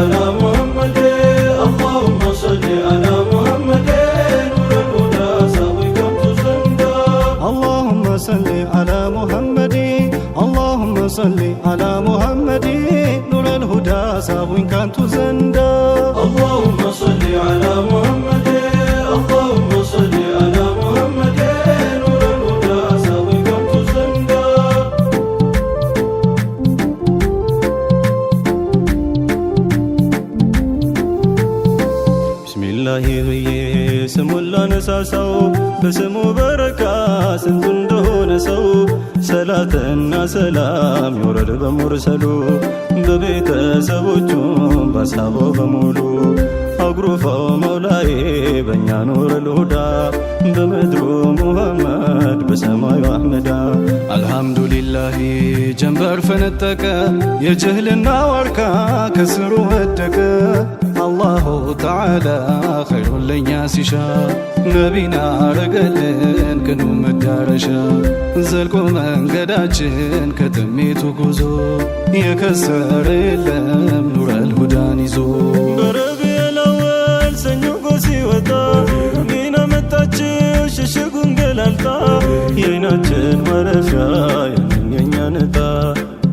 على محمد اللهم صل على محمد نور الهدى سابقا تزندا اللهم صل على محمد اللهم صل على محمد نور الهدى سابقا تزندا اللهم صل على محمد اللهم صل على محمد نور الهدى سابقا تزندا بسم الله ስሙ ላነሳሳው በስሙ በረካ ስንቱ እንደሆነ ሰው ሰላትና ሰላም ይውረድ በሙርሰሉ በቤተሰቦቹም በአስሃባው በሙሉ አጉሩፋው መውላዬ በእኛ ኑር ልሁዳ በምድሩ ሙሐመድ በሰማዩ አሕመዳ አልሐምዱሊላህ ጀንበር ፈነጠቀ የጅህልና ዋርካ ከስሩ ወደቀ አላሁ ተዓላ ኸይሩን ለኛ ሲሻ ነቢና አረገልን ቅኑ መዳረሻ ዘልቆ መንገዳችን ከጥሜቱ ጉዞ የከሰረ የለም ኑረል ሁዳን ይዞ በረቢዑል አወል ሰኞ ጎህ ሲወጣ ሚና መጣችው ሽሽጉን ገላልጣ የዓይናችን ማረፊያ የኛ ነጣ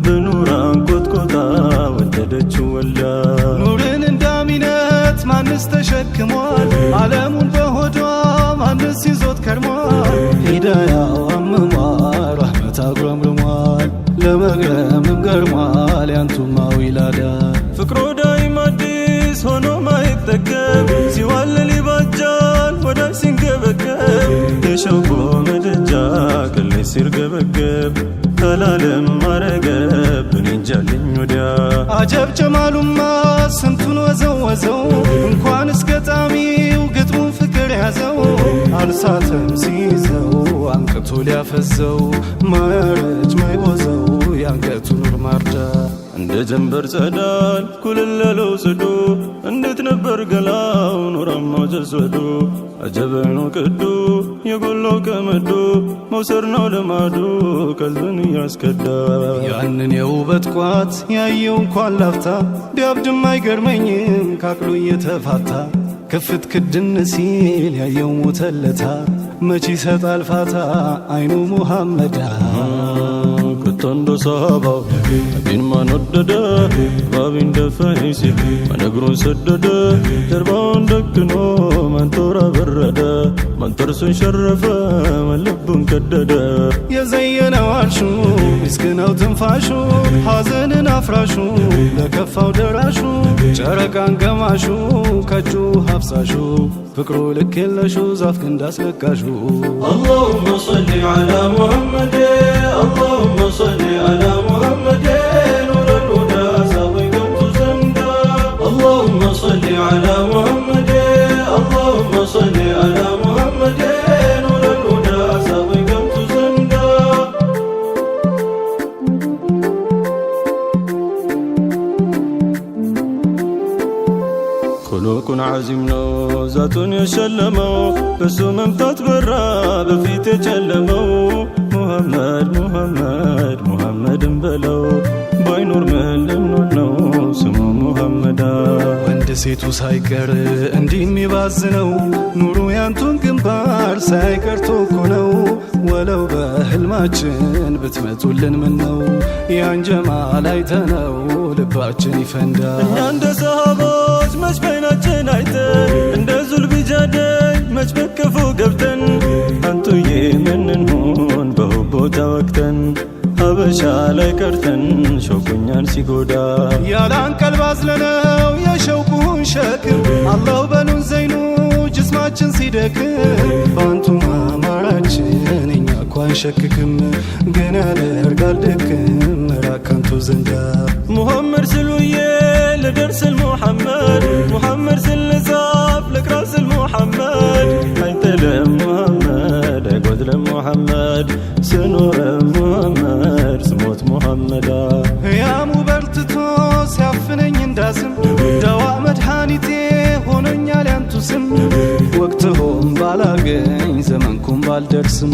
በኑራን ኮትኮታ ወደደችው ወልዳ ኑርን እንዳሚነት ማንስ ተሸክሟል ዓለሙን በሆዷ ማንስ ይዞት ከርሟል ሂዳያው አምሟል ረሕመት አጉረምርሟል ለመግረምም ገርሟል ያንቱማ ዊላዳ ፍቅሮ ዳይም አዲስ ሆኖ ማይጠገብ ሲዋልል ይባጃል ወዳጅ ሲንገበገብ የሸውቆ መደጃ ቅሌት ሲርገበገብ ከላለም ማረገብን እንጃልኝ ወዲያ አጀብ ጀማሉማ ስንቱን ወዘወዘው እንኳን እስከ ጣሚው ግጥሙን ፍቅር ያዘው አልሳተም ሲይዘው አንቅቶ ሊያፈዘው ማያረጅ ማይቦዘው ያንገቱ ኑር ማርጃ እንደ ጀንበር ጸዳል ኩልለለው ጽዱ እንዴት ነበር ገላው ኑራማው ጀስወዱ አጀበ ነው ቅዱ የጎላው ከመዱ መውሰድ ነው ልማዱ ቀልብን እያስከዳ ያንን የውበት ቋት ያየው እንኳን ላፍታ ቢያብድም አይገርመኝም ካቅሉ እየተፋታ ክፍት ክድን ሲል ያየው ሞተለታ መች ይሰጣል ፋታ አይኑ ሙሐመዳ كتندو صحاباو نبين ما ندد بابين دفعيس ما نقرون سدد تربان دكنو من تورا برد من ترسون شرف من لبن كدد يزينا وارشو مسكنا وتنفاشو حزن افراشو لكفاو دراشو جرقان قماشو كجو حفصاشو فكرو لك يلشو زاف كنداس لكاشو اللهم صل على محمد اللهم صل على محمد نور الهدى سابقا تزندا اللهم صل على محمد اللهم صل على محمد نور الهدى سابقا تزندا خلوق عظيم ነው ዛቱን የሸለመው በሱ መምጣት በራ በፊት የጨለመው ሙሐመድ ሙሐመድ ሙሐመድን በለው ባይኖር ምን ልንሆን ነው ስሙ ሙሐመዳ ወንድ ሴቱ ሳይቀር እንዲህ የሚባዝነው ኑሩ ያንቱን ግንባር ሳይቀርቶ እኮ ነው ወለው በህልማችን ብትመጡልን ምን ነው ያን ጀማል አይተነው ልባችን ይፈንዳ እኛ እንደ ሰሃቦች መች በዓይናችን አይተን እንደ ዙልቢጃደይ መች በክፉ ገብተን አንቱዬ ምንንሆን በሁቦታ ወቅተን ሀበሻ ላይ ቀርተን ሸውቁኛን ሲጎዳ ያላን ቀልብ አዝለነው የሸውቁን ሸክም አላሁ በሉን ዘይኑ ጅስማችን ሲደክም በአንቱ ማማራችን እኛ እኳ አንሸክክም ግን ያደርጋል ድክም ራካንቱ ዘንዳ ሙሐመድ ስሉዬ ልደርስ ልሙሐመድ ሙሐመድ ስልጻፍ ልቅራስ ልሙሐመድ አይጥልም ሙሐመድ አይጎድልም ሙሐመድ ስኖርም ሙሐመድ ስሞት ሙሐመዳ ሕያሙ በርትቶ ሲያፍነኝ እንዳዝም ደዋ መድኃኒቴ ሆኖኛል ያንቱ ስም ወቅትሆም ባላገኝ ዘመንኩም ባልደርስም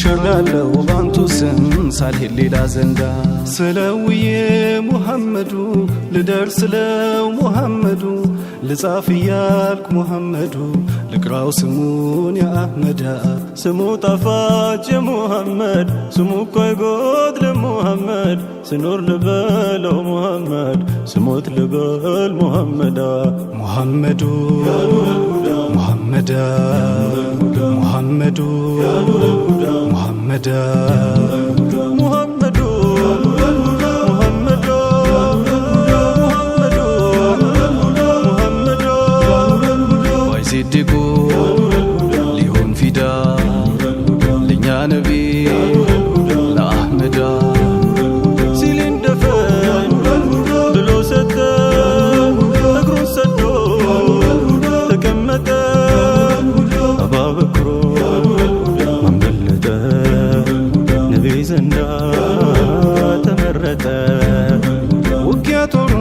ሸርጋለው ባንቱ ስም ሳልሄድ ሌላ ዘንዳ ስለውዬ ሙሐመዱ ልደርስ ለው ሙሐመዱ ልጻፍ እያልኩ ሙሐመዱ ልቅራው ስሙን የአህመዳ ስሙ ጣፋጭ የሙሐመድ ስሙ እኮ አይጎድልም ሙሐመድ ስኖር ልበለው ሙሐመድ ስሞት ልበል ሙሐመዳ ሙሐመዱ ሙሐመዳ ሙሐመዱ ሙሐመዳ ሙሐመዱ ሲድቁ ሊሆን ፊዳ ለኛ ነቢ ለአህመዳ ሲልንደፈን ብሎ ሰጠ እግሩን ሰዶ ተቀመጠ አባበክሮ ማንበለጠ ነቢ ዘንዳ ተመረጠ ውጊያ ጦሩ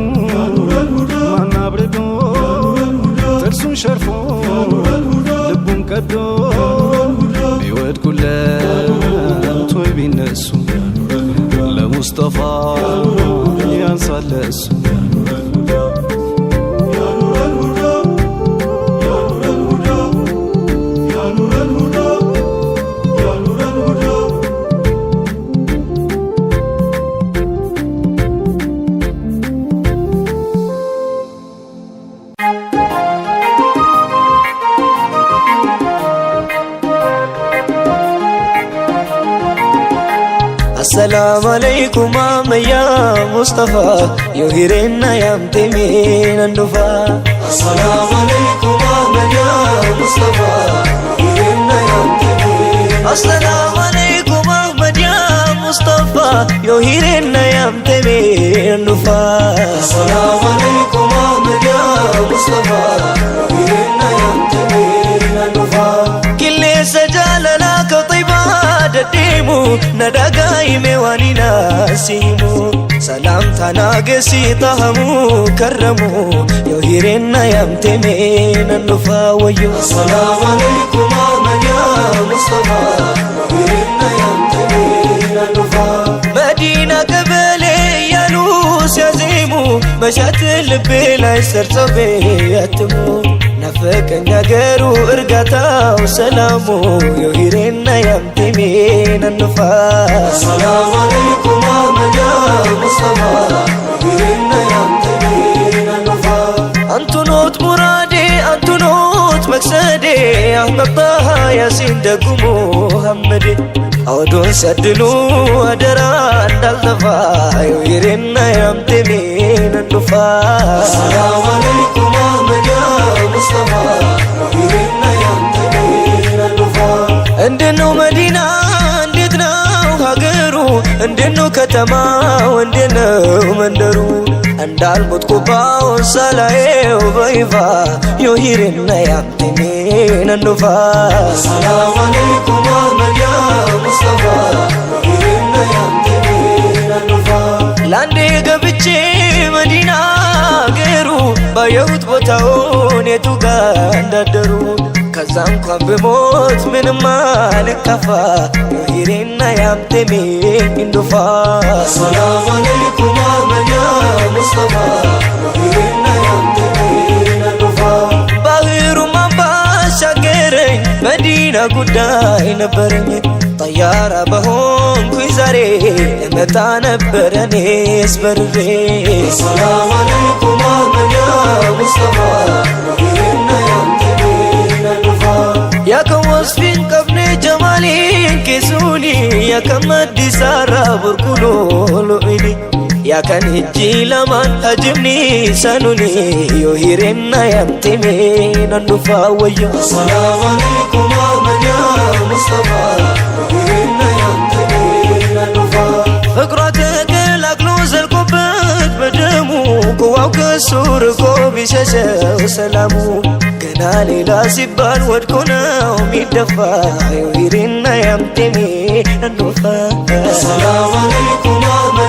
ማናብርዶ ጥርሱን ሸርፎ ልቡን ቀዶ ቢወድቁለት ወይ ቢነሱ ለሙስጠፋ ያንሳል ለእሱ السلام عليكم يا مصطفى يهيرنا يا متمين النفا السلام عليكم يا مصطفى يهيرنا يا متمين السلام عليكم يا مصطفى يهيرنا يا متمين النفا السلام عليكم يا مصطفى يهيرنا يا متمين النفا كل سجال لك طيبا دديمو نداغاي ميوانينا سيمو سلام تناغسي طهمو كرمو يوهيرنا يمتمين النفا ويو السلام عليكم يا مصطفى يوهيرنا يمتمين النفا مدينة قبلي يالوس يزيمو مشات اللبي لا يسرطو بياتمو نفكن نغرو ارغتاو سلامو يوهيرنا يمتمين النفا السلام عليكم يا مصطفى يوهيرنا يمتمين النفا انتو نوت مرادي انتو نوت مقصدي احمد طه ياسين دقمو محمدي اودون سدلو ادرا اندالتفا يوهيرنا يمتمين النفا السلام عليكم يا مصطفى يوهيرنا يمتمين النفا عندنا مدينة عندنا هاجرو عندنا كتما عندنا مندرو عندال متكوباو سلاي وبيفا يوهيرنا يمتمين النفا السلام عليكم يا مصطفى يوهيرنا يمتمين النفا لاندي قبتشي مدينة هاجرو بايوت بوتاون يتوغا اندادرو كزان كون بموت من ما نكفى يوهيرنا يمتمين النفا السلام عليكم يا مصطفى يوهيرنا يمتمين النفا باهر ما باشاكرين مدينة قداي نبرني طيارة بهون كويزاري متى نبرني اسبرري السلام عليكم يا مصطفى يوهيرنا يمتمين النفا يا كم وصفين قبني جمالين كسوني يا كم مدي سارة بركولو لؤيني يا كان هجي لمن هجمني سنوني يوهيرنا يمتمين النفا ويا السلام عليكم يا مصطفى يوهيرنا يمتمين النفا فقراتك الأكلو زلقبت بدمو قواو كسور قوبي شاشا وسلامو كنا ليلا سبان ودكونا وميدفا يوهيرنا يمتمين النفا السلام عليكم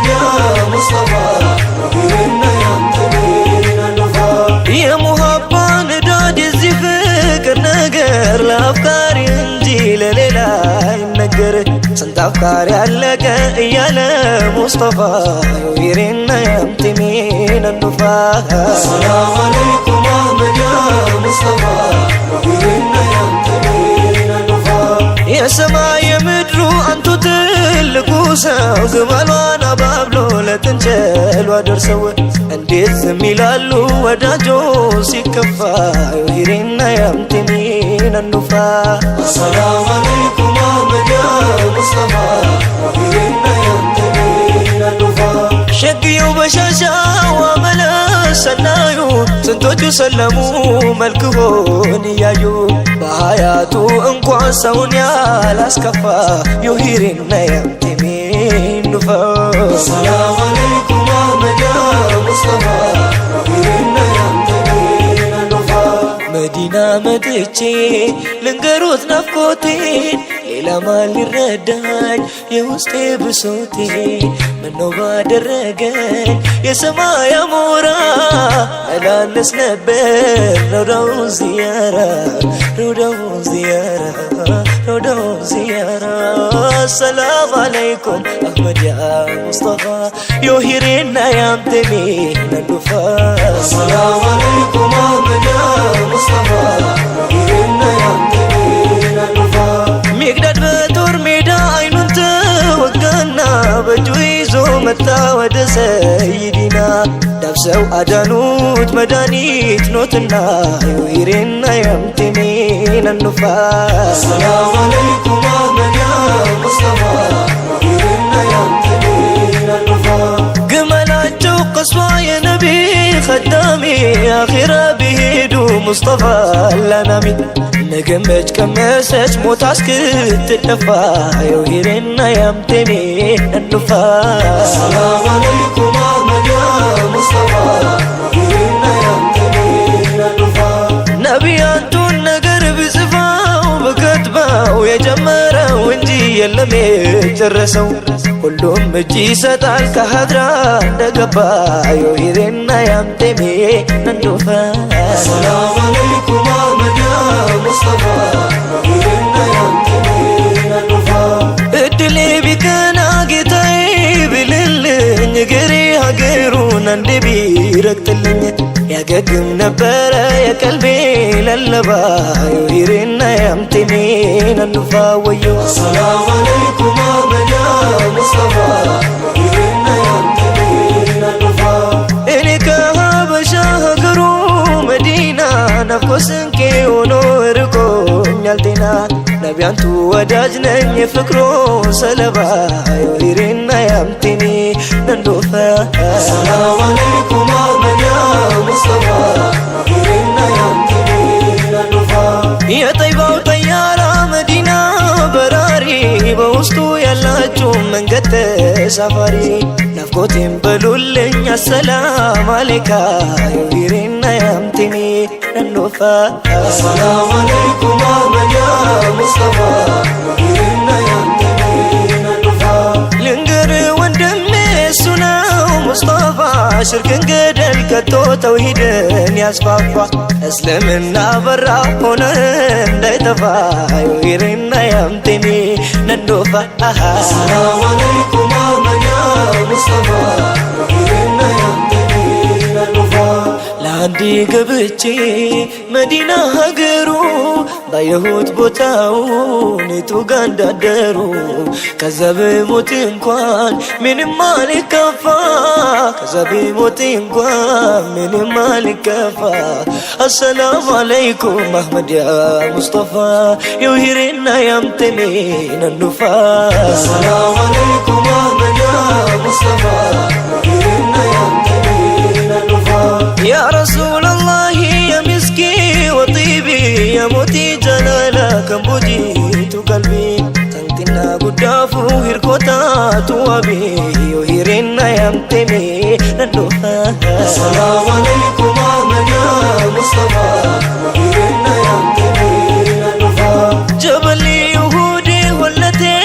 يا مصطفى يوهيرنا يمتمين النفا يا محبان داد الزفاق النقر لأفكار انجيل ስንት አፍቃሪ ያለቀ እያለ ሙስጠፋ ዩሂሬና ያምትሜ ነንዱፋ ሰላም አለይኩም አህመድ ያ ሙስጠፋ ዩሂሬና ያምትሜ ነንዱፋ የሰማይ የምድሩ አንቱ ትልቁ ሰው ግመሏን አባብሎ ለጥንቸሏ ደርሰው እንዴት ዝም ይላሉ ወዳጆ ሲከፋ ዩሂሬና ያምትሜ ነንዱፋ ሰላም አለይኩም አህመድ ያ ሙስጠፋ ዩሂሬና ያምትሜ ነንዱፋ ሸግየው በሻሻው አመለ ሰናዩ ስንቶቹ ሰለሙ መልክሆን እያዩ በሀያቱ እንኳን ሰውን ያላስከፋ ዩሂሬና ያምትሜ ነንዱፋ ሰላም አለይኩም አህመድ ያ ሙስጠፋ ዩሂሬና ያምትሜ ነንዱፋ መዲና መጥቼ ልንገሩት ናፍቆቴን ሌላ ማን ሊረዳኝ የውስጤ ብሶቴ ምነው ባደረገኝ የሰማይ አሞራ መላለስ ነበር ረውዳውን ዚያራ ረውዳውን ዚያራ ረውዳውን ዚያራ ሰላም አለይኩም አህመድ ያ ሙስጠፋ ዩሂሬና ያምትሜ ነንዱፋ ሰላም አለይኩም አህመድ ያ ሙስጠፋ ዩሂሬና ያምትሜ ነንዱፋ ሚቅዳድ በጦር ሜዳ አይኑን ተወጋና በእጁ ይዞ መጣ ወደ ሰይዲና ዳብሰው አዳኑት መድኃኒት ኖትና ዩሂሬና ያምትሜ ነንዱፋ ሰላም አለይኩም አህመድ ያ ሙስጠፋ ዩሂሬና ያምትሜ ነንዱፋ ግመላቸው ቀስዋ የነቢ ኸዳሚ አኺራ ቢሄዱ ሙስጠፋ ላናሚ ነገመች ቀመሰች ሞታ እስክትደፋ ዩሂሬና ያምትሜ ነንዱፋ ሰላም አለይኩም አህመድ ያ ሙስጠፋ ዩሂሬና ያምትሜ ነንዱፋ ነቢያቱን ነገር ብጽፋው በከትባው የጀመረው እንጂ የለም የጨረሰው ሁሉም እጅ ይሰጣል ከሀድራ እንደገባ ዩሂሬና ያምትሜ ነንዱፋ ሰላም አለይኩም አህመድ ያ ሙስጠፋ ዩሂሬና ያምትሜ ነንዱፋ እድሌ ቢቀና ጌታዬ ብልልኝ እግሬ ሀገሩን አንዴ ቢረግጥልኝ ያገግም ነበረ የቀልቤ ለለባ ዩሂሬና ያምትሜ ነንዱፋ ወዮ ሰላም አለይኩም አህመድ ያ ሙስጠፋ ዩሂሬና ያምትሜ ነንዱፋ እኔ ከሀበሻ ሀገሩ መዲና ናፍቆ ስንቄ ሆኖ ርቆኛል ጤና ነቢያንቱ ወዳጅ ነኝ የፍቅሮ ሰለባ ዩሂሬና ያምትሜ ነንዱፋ ሰላም አለይኩም አህመድ ያ ሙስጠፋ ዩሂሬና ያምትሜ ነንዱፋ የጠይባው ጠያራ መዲና በራሪ በውስጡ ያላችሁ መንገድ ተሳፋሪ ናፍቆቴን በሉልኝ አሰላም አለይካ ዩሂሬና ያምትሜ ነንዱፋ ሰላም አለይኩም አህመድ ያ ሙስጠፋ ዩሂሬና ያምትሜ ነንዱፋ ልንገር ወንድሜ እሱ ነው ሙስጠፋ ሽርክን ገደል ከቶ ተውሂድን ያስፋፋ እስልምና በራ ሆነ እንዳይጠፋ ዩሂሬና ያምትሜ ነንዱፋ ሰላም አለይኩም አህመድ ያ ሙስጠፋ ዩሂሬና ያምትሜ ነንዱፋ ለአንዴ ገብቼ መዲና ሀገሩ ባየሁት ቦታውን የቱ ጋ እንዳደሩ ከዛ ብሞት እንኳን ምንም አልከፋ ከዛ ብሞት እንኳን ምንም አልከፋ አሰላሙ አለይኩም አህመድ ያ ሙስጠፋ ዩሂሬና ያምትሜ ነንዱፋ ሰላም አለይኩም አህመድ ያ ሙስጠፋ ዩሂሬና ያምትሜ ነንዱፋ يا رسول الله يا مسكي وطيبي يا موتي جلالا كم بجيت قلبي تنتنا قدافو هركوتا توابي يهيرنا يمتمي نندوها السلام عليكم أحمد يا مصطفى يهيرنا يمتمي نندوها جبلي يهودي ولتي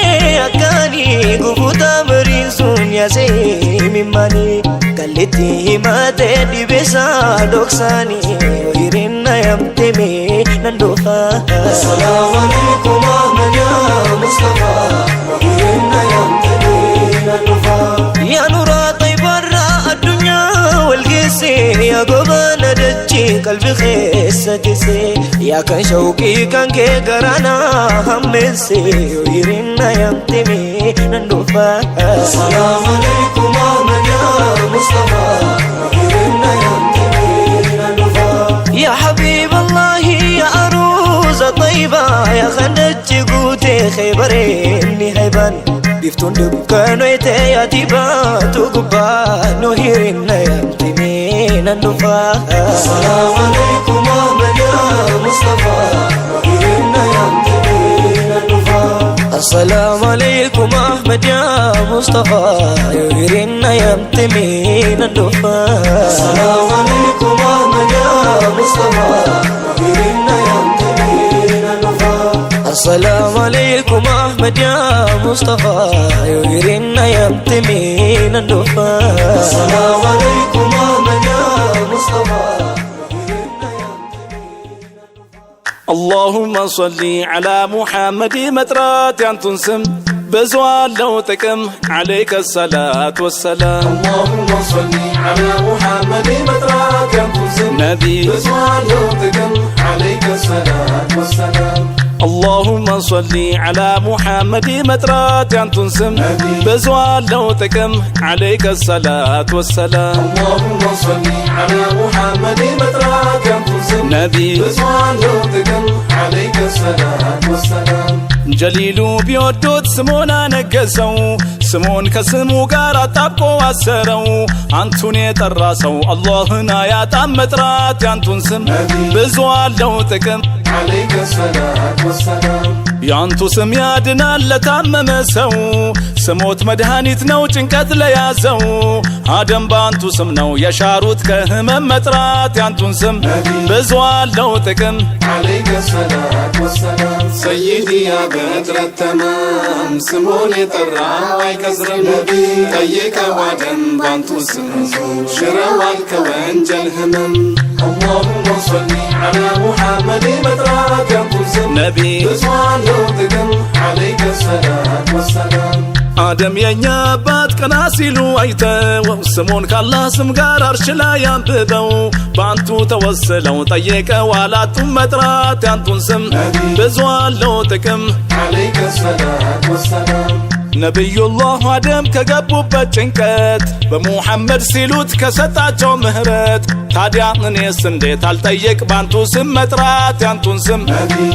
أكاني قفوتا مريسون يا سيمي ماني قلتي ماتي دي بيسا دوكساني يهيرنا يمتمي نندوها السلام عليكم أحمد يا مصطفى يهيرنا النفا يا نور طيب الراء الدنيا والقسي يا قبل دجي قلبي خيستي يا كان شوقي كان كي قرانا همسي ويرنا يمتمي النفا السلام عليكم أحمد يا مصطفى ويرنا يمتمي النفا يا حبيب الله يا أروز طيبة يا خندج قوتي خيبريني هيبان بيفتون دبكانو يا تيبا تقبا نهيرنا يمتمين النفا السلام عليكم أحمد يا مصطفى ويرنا يمتمين النفا السلام عليكم أحمد يا مصطفى يهرنا يمتمين النفا السلام عليكم أحمد يا مصطفى ويرنا يمتمين النفا السلام عليكم أحمد يا مصطفى يهرنا يمتمين النفا السلام عليكم أحمد يا مصطفى اللهم صل على محمد مترات ينتنسم بزوال لو تكم عليك الصلاة والسلام اللهم صل على محمد مترات ينتنسم نبي بزوال لو تكم عليك الصلاة والسلام اللهم صل على محمد مترات ينتنسم بزوال لو تكم عليك الصلاة والسلام اللهم صل على محمد مترات ينتنسم نبي بزوال لو تكم عليك الصلاة والسلام جليلو بيودوت سمونا نقسو سمون كسمو قارا تابقو أسرو عنتوني تراسو اللهنا يا تامترات ينتنسم بزوال لو تكم عليك الصلاة والسلام يانتو سم يادنا لتامم سو سموت مدهانيت نو چنكت ليازو آدم بانتو سم نو يشاروت كهمم مترات يانتون سم بزوال لو تكم عليك الصلاة والسلام سيدي يا بدر التمام سموني طرا ويكسر النبي طيك وادم بانتو سم شروالك وانجل همم اللهم صل على محمد مترات ينتو سم نبي بزوال لو تكم عليك الصلاة والسلام آدم ينيا بات كناسيلو ايتو سمون كالله سم غار عرش لا ينببو بانتو توسلو طيك والاتو مترات يانتون سم بزوال لو تكم عليك الصلاة والسلام نبي الله آدم كقبو بچنكت بمحمد سيلوت كستاچو مهرت تاديا نيس انديت الطيق بانتو سم مترات يانتون سم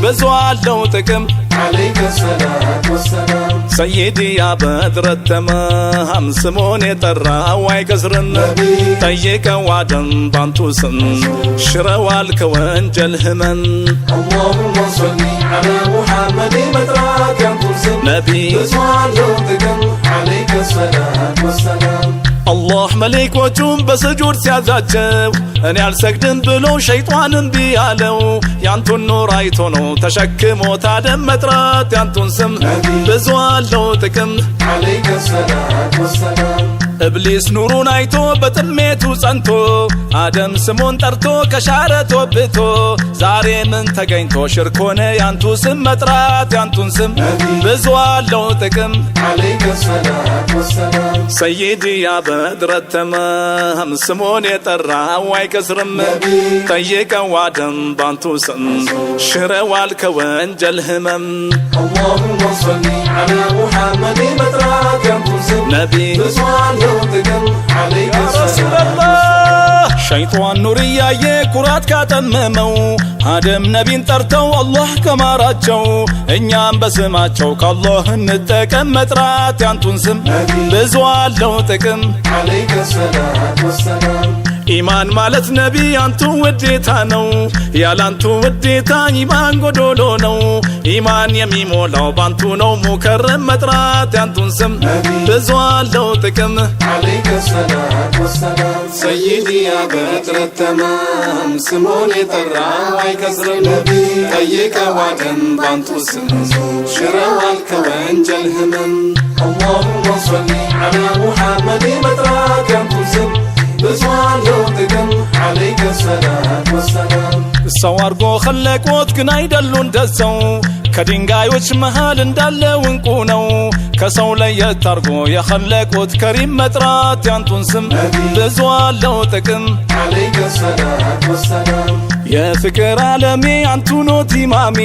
بزوال لو تكم عليك الصلاة والسلام سيدي يا بدر التمام سموني طرا ويكسر النبي طيق وادم بانتو سم شروالك وانجل همن اللهم صل على محمد مترات ينتو سم نبي بزوال لو تكم عليك الصلاة والسلام الله ملك وجوم بسجود سيازاچو اني አልሰግድም ብሎ ሸይጣንን ቢያለው ያንቱን ኑር አይቶ ነው ተሸክሞ ታደም መጥራት ያንቱን ስም ብዙ አለው ጥቅም عليك الصلاة والسلام إبليس نورون አይቶ በጥሜቱ ጸንቶ አደም ስሙን ጠርቶ ከሻረቶ ብቶ ዛሬ ምን ተገኝቶ ሽርክ ሆነ ያንቱ ስም መጥራት ያንቱን ስም ብዙ አለው ጥቅም عليك الصلاة والسلام سيدي يا بدر التمام سمون يطرا ويكسرم طيق وادم بانتو سم شروالك وانجل همم اللهم صل على محمد مترات ينتو سم نبي بزوال لو تكم عليك يا رسول الصلاة الله شيطان نوريا يكرات كاتممو آدم نبين ترتو الله كماراتشو እኛም በስማቸው ከአላህ እንጠቀም መጥራት ያንቱን ስም ብዙ አለው ጥቅም عليك الصلاة والسلام ኢማን ማለት ነቢ አንቱ ውዴታ ነው ያላንቱ ውዴታ ኢማን ጎዶሎ ነው ኢማን የሚሞላው ባንቱ ነው ሙከረም መጥራት ያንቱን ስም ብዙ አለው ጥቅም عليك الصلاة والسلام سيدي يا بدر التمام سموني طرا ويكسر النبي طيق وادم بانتو سم شروالك وانجل همم اللهم صل على محمد مترات ينتو سم بزوال لو تكم عليك الصلاة والسلام ሰው አርጎ ኸለቆት ግን አይደሉ እንደሰው ከድንጋዮች መሃል እንዳለው እንቁ ነው ከሰው ለየት አርጎ የኸለቁት ከሪም መጥራት ያንቱን ስም ብዙ አለው ጥቅም عليك الصلاة والسلام የፍቅር ዓለሜ አንቱ ኖት ኢማሜ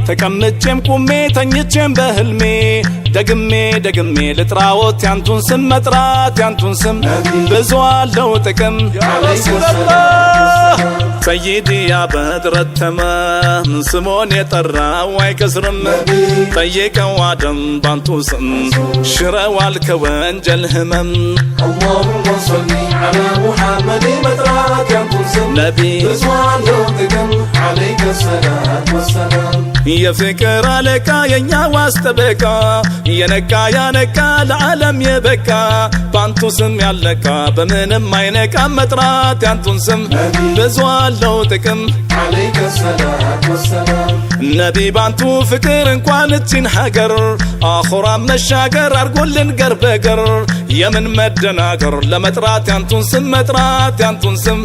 ተቀምጬም ቁሜ ተኝቼም በህልሜ ደግሜ ልጥራዎት ያንቱን ስም መጥራት ያንቱን ስም ብዙ አለው ጥቅም ያ ረሱላህ سيدي يا بدر التمام سمون يطرى ويكسرم طيق وادم بانتو سم شرا والكوانجل همم اللهم صل على محمد مطرات ينقل سم نبي رزوان لوتكم عليك الصلاة والسلام يا فكر عليك يا واستبكا يا نكا العالم يبكى بانتو سم يالكا بمنم عينك مطرات ينتون سم بزوال لو تكم عليك الصلاة والسلام نبي بانتو فكر انقوان تنحقر آخرا مشاقر ارقل قربقر يمن مدناقر لمطرات ينتون سم مطرات ينتون سم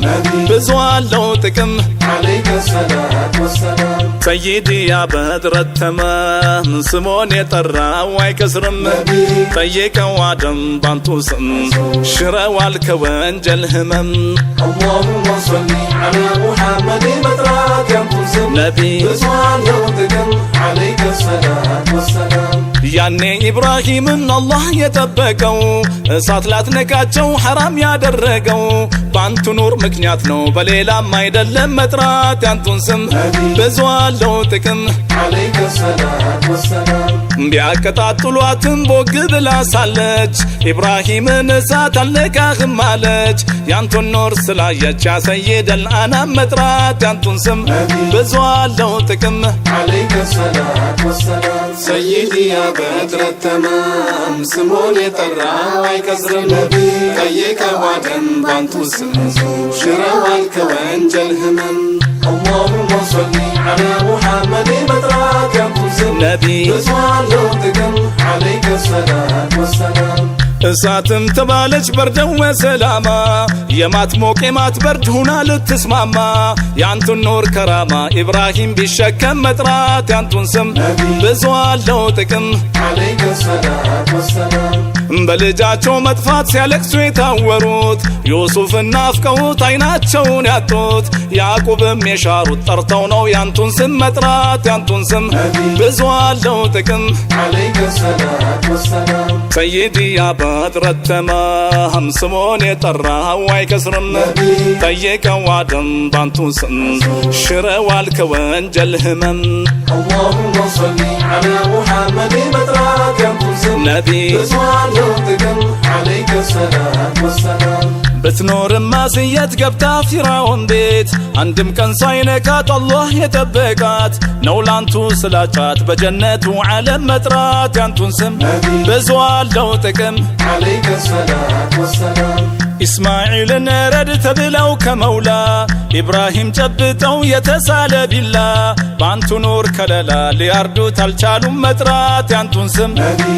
بزوال لو تكم عليك الصلاة والسلام سيدي يا بدر التمام سمون يطرى ويكسرم طيق وادم بانتو سم شرا والكوانجل همم اللهم صل على محمد مطرات ينقل سم نبي رزوان لوتكم عليك الصلاة والسلام ያኔ ኢብራሂምን አላህ የጠበቀው እሳት ላትነካቸው ሐራም ያደረገው ባንቱ ኑር ምክንያት ነው በሌላም አይደለም መጥራት ያንቱን ስም ብዙ አለው ጥቅም عليك الصلاة والسلام ቢያቀጣጥሏትም ቦግ ብላ ሳለች ኢብራሂምን እሳት አልነካህም አለች ያንቱን ኑር ስላየች ያ ሰይደል አናም መጥራት ያንቱን ስም ብዙ አለው ጥቅም عليك الصلاة والسلام سيدي يا بدر التمام سمون يطرى ويكسر النبي طيق وادم بانتو سمزو شرا والكوانجل همم اللهم صل على محمد مطرات ينقل سم نبي رزوان لوتكم عليك الصلاة والسلام እሳትም ተባለች በርደው ወሰላማ የማትሞቅ የማትበርድ ሁና ልትስማማ ያንቱን ኑር ከራማ ኢብራሂም ቢሸከም መጥራት ያንቱን ስም ብዙ አለው ጥቅም عليك الصلاة والسلام በልጃቸው መጥፋት ሲያለቅሱ የታወሩት ዮሱፍን ናፍቀውት አይናቸውን ያጡት ያዕቆብም የሻሩት ጠርተው ነው ያንቱን ስም መጥራት ያንቱን ስም ብዙ አለው ጥቅም عليك الصلاة والسلام سيدي يا بدر التمام سمون يطرى ويكسرم طيق وادم بانتو سم شرا والكوانجل همم اللهم صل على محمد مطرات ينقل سم نبي رزوان لوتكم عليك الصلاة والسلام بتنور ما سيت قبتا فراون بيت عندم كان صينكات الله يتبقات نولانتو سلاجات بجنة وعالم مطرات يانتون سم بزوال لو تكم عليك الصلاة والسلام إسماعيل نرد تبلو كمولا إبراهيم جبتو يتسال بالله بانتو نور كلالا لياردو تالشالو مطرات يانتون سم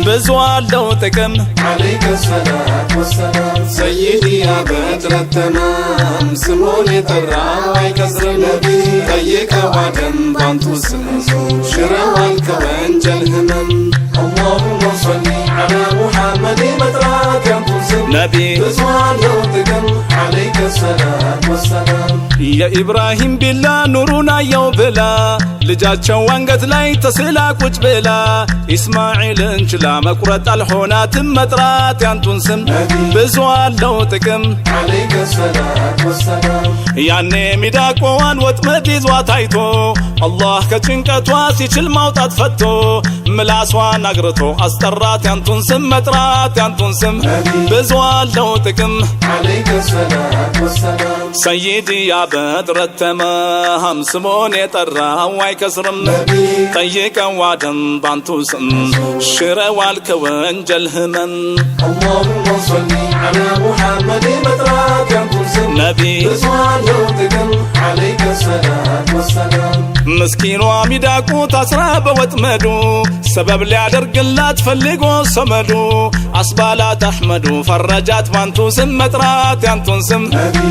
بزوال لو تكم عليك الصلاة والسلام سيدي يا بدر التمام سمون يطرى ويكسر النبي طيق وادم بانتو سمزو شرا والكوانجل همم اللهم صل على محمد مطرات ينقل سم نبي رزوان لوتكم عليك الصلاة والسلام يا إبراهيم بالله نورنا يو بلا ልጃቸው አንገት ላይ ተስላ ቁጭ ብላ ኢስማኤልን ችላ መቁረጥ አልሆናትም መጥራት ያንቱን ስም ብዙ አለው ጥቅም عليك الصلاة والسلام ያኔ ሚዳቆዋን ወጥመድ ይዟት አይቶ አላህ ከጭንቀቷ ሲችል ማውጣት ፈቶ ምላሷን አግርቶ አስጠራት ያንቱን ስም መጥራት ያንቱን ስም ብዙ አለው ጥቅም عليك الصلاة والسلام سيدي يا بدر التمام سمون يطرى ويكسرم طيق وادم بانتو سم شرا والكوانجل همم اللهم صل على محمد مطرات ينقل سم نبي رزوان لوتكم عليك الصلاة والسلام مسكين واميداكو تسرى بوتمدو سبب ሊያደርግላት ፈልጎ ሰመዱ አስባላት አህመዱ ፈረጃት ባንቱ ስም መጥራት ያንቱን ስም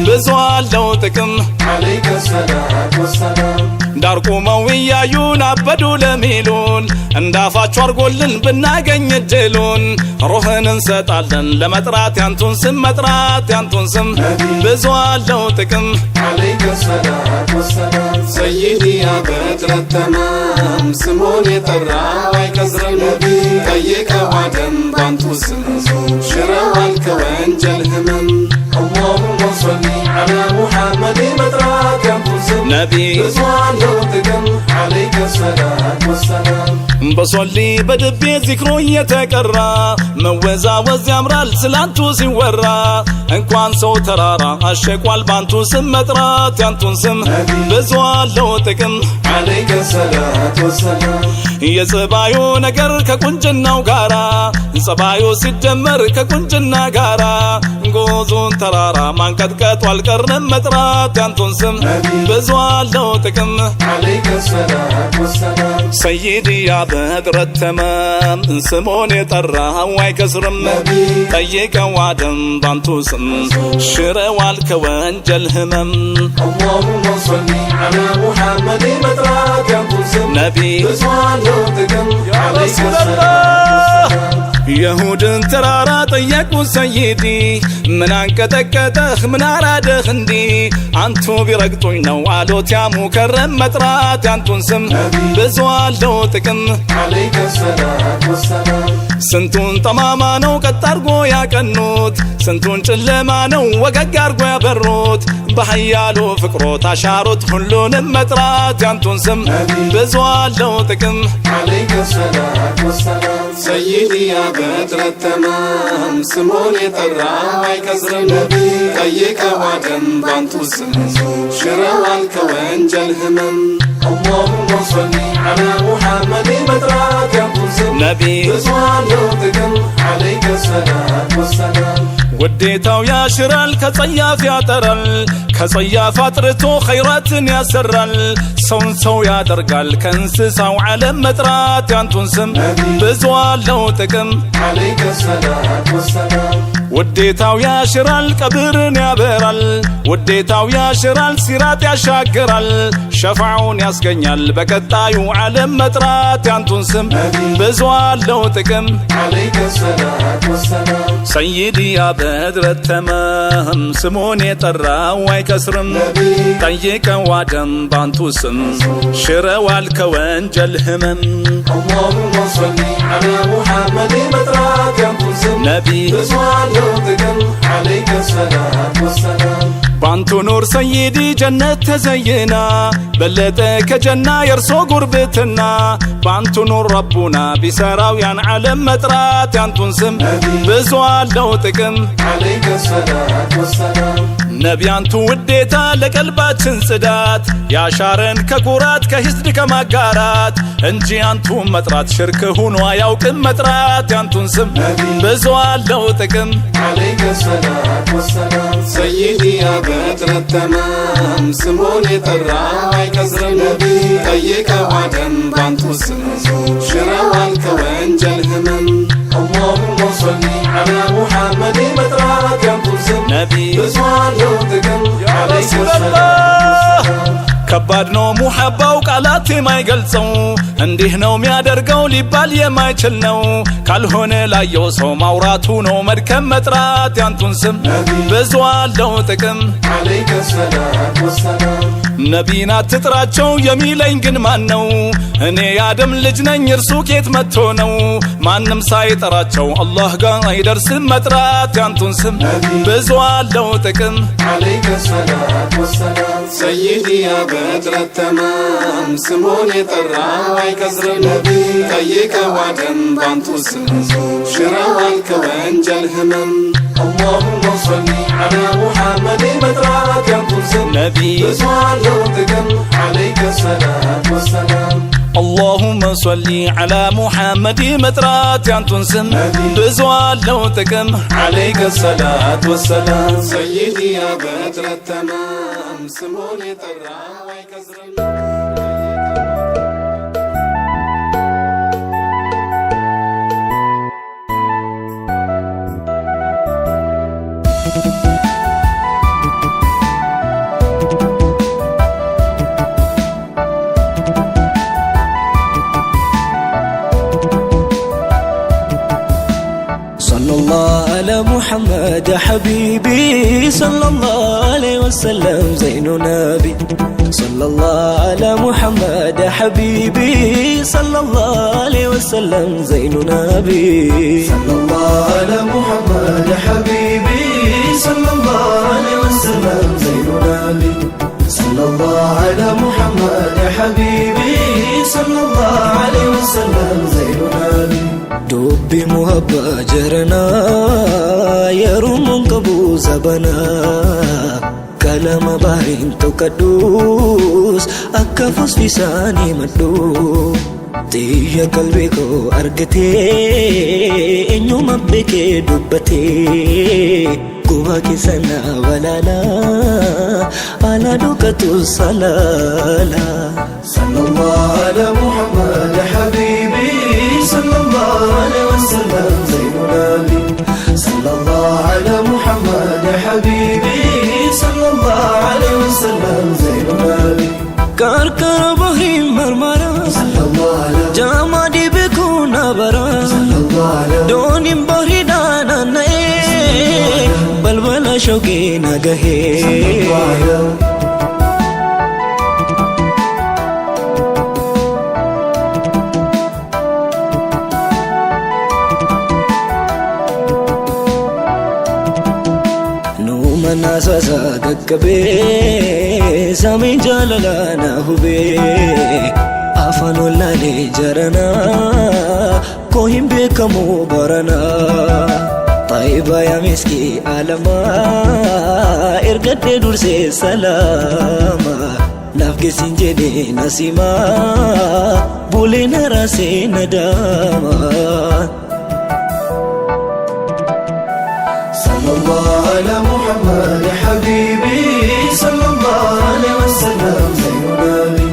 ብዙ አለው ጥቅም عليك الصلاة والسلام ዳር ቆመው እያዩን አበዱ ለሚሉን እንዳፋቸው አርጎልን ብናገኝ እድሉን ሩህን እንሰጣለን ለመጥራት ያንቱን ስም መጥራት ያንቱን ስም ብዙ አለው ጥቅም عليك الصلاة والسلام سيدي يا بدر التمام سمون يطرع ويكسر النبي طيك وعدم بانتو سنسو شرع والكوانجل همم اللهم صل على محمد مطرات ينتو سم نبي بزوان لو تقم عليك الصلاة والسلام بصلي بدبي ذكرو يتكرى موزاوز يامرال سلانتو سيورا እንኳን ሰው ተራራ አሸቋል ባንቱ ስም መጥራት ያንቱን ስም ብዙ አለው ጥቅም عليك الصلاة والسلام የጸባዩ ነገር ከቁንጅናው ጋራ ጸባዩ ሲደመር ከቁንጅና ጋራ ጎዞን ተራራ ማንቀጥቀጡ አልቀርንም መጥራት ያንቱን ስም ብዙ አለው ጥቅም عليك الصلاة والسلام سيدي يا بدر التمام ስሙን የጠራው አይከስርም ጠይቀው አደም ባንቱ ስም ሽረዋል ከወንጀል ህመም اللهم صل على محمد مطرات ينتو سم نبي بزوان لو تقم عليك الصلاة والسلام يهودن ترارا طيقو سيدي من አንቀጠቀጠህ ምን አራደህ እንዲ አንቱ ቢረግጡኝ ነው አሎት ያ ሙከረም መጥራት ያንቱን ስም ብዙ አለው ጥቅም عليك الصلاة والسلام ስንቱን ጠማማ ነው ቀጥ አርጎ ያቀኑት ስንቱን ጨለማ ነው ወገግ አርጎ ያበሩት በኃያሉ ፍቅሮት አሻሩት ሁሉንም መጥራት ያንቱን ስም ብዙ አለው ጥቅም عليك الصلاة والسلام سيدي يا بدر التمام سمون يطرع ويكسر النبي طيك وعدم بانتو سنسو شرع الكوانجل همم اللهم صل على محمد مطرات ينتو سم نبي بزوان لو تقم عليك الصلاة والسلام ውዴታው ያሽራል ከጸያፍ ያጠራል ከጸያፍ አጥርቶ ኸይራትን ያሰራል ሰውን ሰው ያደርጋል ከእንስሳው ዓለም መጥራት ያንቱን ስም ብዙ አለው ጥቅም عليك الصلاة والسلام ውዴታው ያሽራል ቀብርን ያበራል ውዴታው ያሽራል ሲራጥ ያሻግራል ሸፋውን ያስገኛል በቀጣዩ ዓለም መጥራት ያንቱን ስም ብዙ አለው ጥቅም عليك الصلاة والسلام سيدي يا بدر التمام سمون يطرع ويكسرم طيق وعدم بانتو سم شروال كوانجل همم اللهم صل على محمد مطرات ينتو سم نبي بزوان لو تقم عليك الصلاة والسلام بانتو نور سيدي جنة تزينا بلدك كجنة يرسو قربتنا بانتو نور ربنا بسراو ين علم مطرات ينتون سم بزوال لو تقم عليك الصلاة والسلام ነቢያንቱ ውዴታ ለቀልባችን ጽዳት ያሻረን ከኩራት ከሂስድ ከማጋራት እንጂ አንቱ መጥራት ሽርክ ሆኖ አያውቅም መጥራት ያንቱን ስም ብዙ አለው ጥቅም عليك الصلاة والسلام سيدي يا بدر التمام سمون يطرع ويكسر النبي طيك وعدم بانتو سنسو شرع الكوانجل همم اللهم صل على محمد مطرات ينتو سم نبي بزوان لو تقم عليك الصلاة والسلام ከባድ ነው ሙሐባው ቃላት የማይገልጸው እንዲህ ነው የሚያደርገው ሊባል የማይችል ነው ካልሆነ ላየው ሰው ማውራቱ ነው መድከም መጥራት ያንቱን ስም ብዙ አለው ጥቅም عليك الصلاة والسلام ነቢና ትጥራቸው የሚለኝ ግን ማን ነው እኔ ያደም ልጅ ነኝ እርሱ ኬት መጥቶ ነው ማንም ሳይጠራቸው አላህ ጋር አይደርስም መጥራት ያንቱን ስም ብዙ አለው ጥቅም عليك الصلاة والسلام سيدي يا بدر التمام سمون يطرع ويكسر النبي طيك وعدم بانتو سنسو شرع الكوانجل همم اللهم صل على محمد مطرات ينتو سم نبي بزوان لو تقم عليك الصلاة والسلام اللهم صل على محمد مطرات يانتون سم بزوال لو تكم عليك الصلاة والسلام سيدي يا بدر التمام سمون يطرع ويكسر حبيبي صلى الله عليه وسلم زين نبي صلى الله على محمد حبيبي صلى الله عليه وسلم زين نبي صلى الله على محمد حبيبي صلى الله عليه وسلم زين نبي صلى الله على محمد حبيبي صلى الله عليه وسلم زين نبي دوبي محبة جرنا يروم قبو زبنا كلام بحرين تقدوس أكفوس في ساني مدو تيجا قلبي كو أرغتي إنو مبكي دبتي قوة كسنا ولالا على دوكتو صلالا صلى الله على محمد حبيبي صلى الله عليه وسلم زين نبي صلى الله على محمد حبيبي صلى الله عليه وسلم زين نبي كركر بحرين مرمرا صلى الله على جاما دي بكون برا صلى الله على دوني بحري دانا نئے بلبل شوقي نگهي صلى الله على ناسا قبي سامي جاللانا هبي أفن اللالي جرنا كوهم بكمو برنا طيبا يا مسكي عالما إرقد درسي سلاما نفقي سنجدي نسيما بولينا راسي نداما صلى الله على محمد حبيبي صلى الله عليه وسلم زين نبي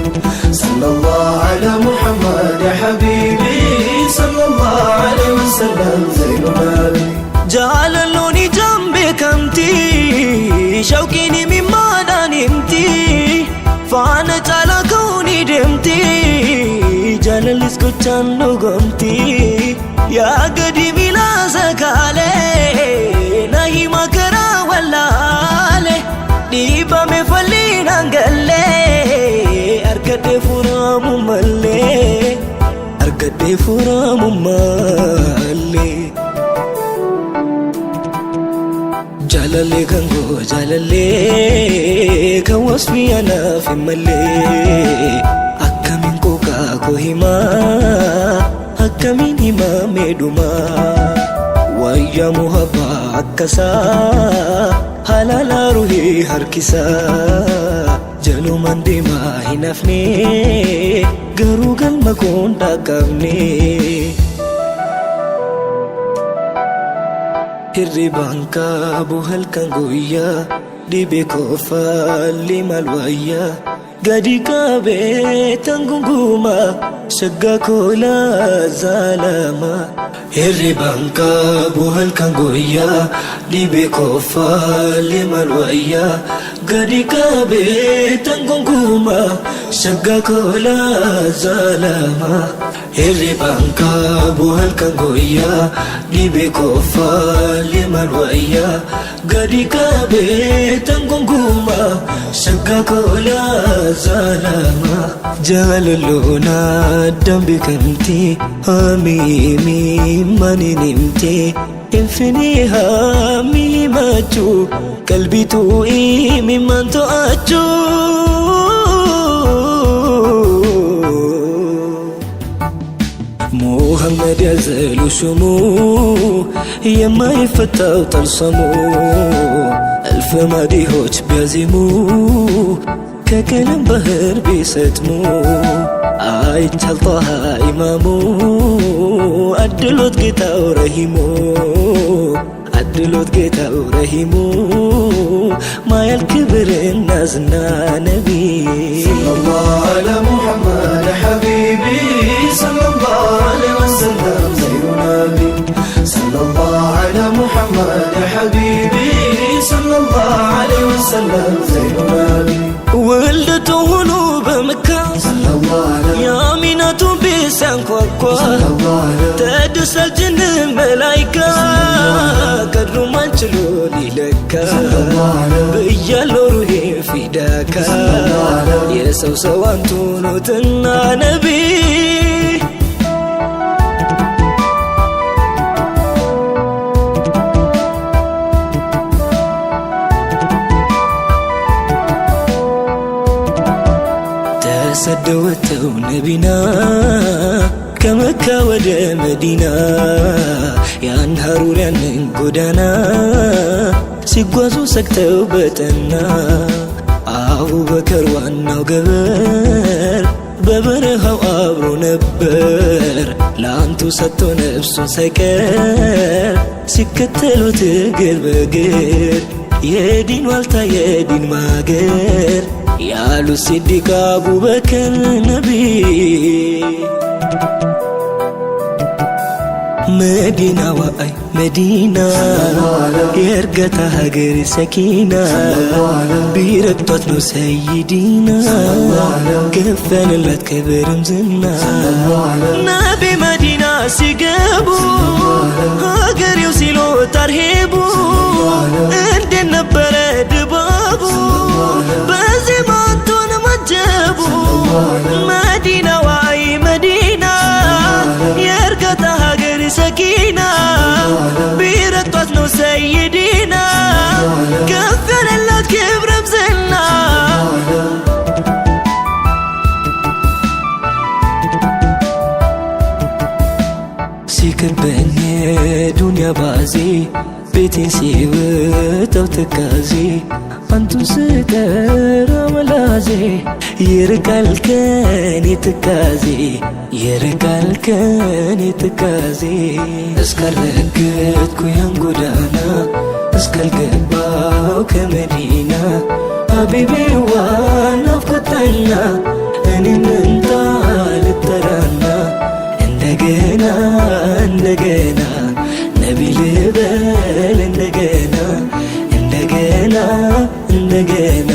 صلى الله على محمد حبيبي صلى الله عليه وسلم زين نبي جعللوني جنبي كمتي شوقيني مما دانمتي فانا تعالى كوني دمتي جعللس كتان لغمتي يا قديمي لا زكالي نهي مكرا والله ديبا مفلين انقلي أركد فرام مالي أركد فرام مالي جلالي كنغو جلالي كوصفي أنا في مالي أكمن كوكا كوهما أكمن هما ميدوما ويا محبا أكسا حلالا روحي هركسا جلو من ديما هنفني غرو قلما كون داقبني hirribaan qabu halkan guyyaa dhibee kofaa limal wayyaa gadi qabee tan gungumaa shaggaa koolaa zaalama hirribaan qabu halkan guyyaa dhibee kofaa limal wayyaa gadi qabee tan gungumaa shaggaa koolaa zaalama hirribaan qabu halkan guyyaa dhibee kofaa limal wayyaa gadi qabee tan gungumaa shaggaa koolaa zaalama jaalaloona dambi kamti hamimi maninimte infinii hamimachu qalbitu imiman to'achu محمد يزال سمو يما يفتاو تلصمو ألف مديهوش بيزمو ككلم بهر بيستمو عايت هلطها إمامو أدلوت قيتاو رهيمو أدلوت قيتاو رهيمو ما يالكبر النازنا نبي صلى الله على محمد حبيبي صلى الله عليه وسلم زين نبي صلى الله على محمد حبيبي صلى الله عليه وسلم زين نبي ولدته بمكة صلى الله على يا من جنة بسنكوكو تدس الجن ملايكة قدروا ما تلوني لك بيالو روحي فداك يسو سوانتو نوتنا نبي سدوتو نبينا كمكة ودى مدينة يا نهارو لأنن قدانا سيقوازو سكتو بتنا أبو بكر وانو قبر ببرهاو أبرو نبر لانتو ستو نفسو سكر سكتلو تقر بقر يدين والتا يدين ماقر يالو صديق أبو بكر نبي مدينة وأي مدينة يرقتها هجر سكينة بيرقطت نو سيدينا كفن اللي تكبر مزنا نبي مدينة سيقابو هجر يوسيلو ترهيبو انت نبرة دبابو مدينة وأي مدينة يرقتها هجر سكينة بيرقطت نو سيدينا كفن اللي تكبر مزنا سيكبني دنيا بازي بيتي سيوت أو تكازي أنتو ستر ملازي يرقال كاني تكازي يرقال كاني تكازي اسكال لقيت كويان قدانا اسكال قباو كمدينة حبيبي وانا فقدنا اني ننطال الترانا اندقنا اندقنا نبي لبال اندقنا اندقنا اندقنا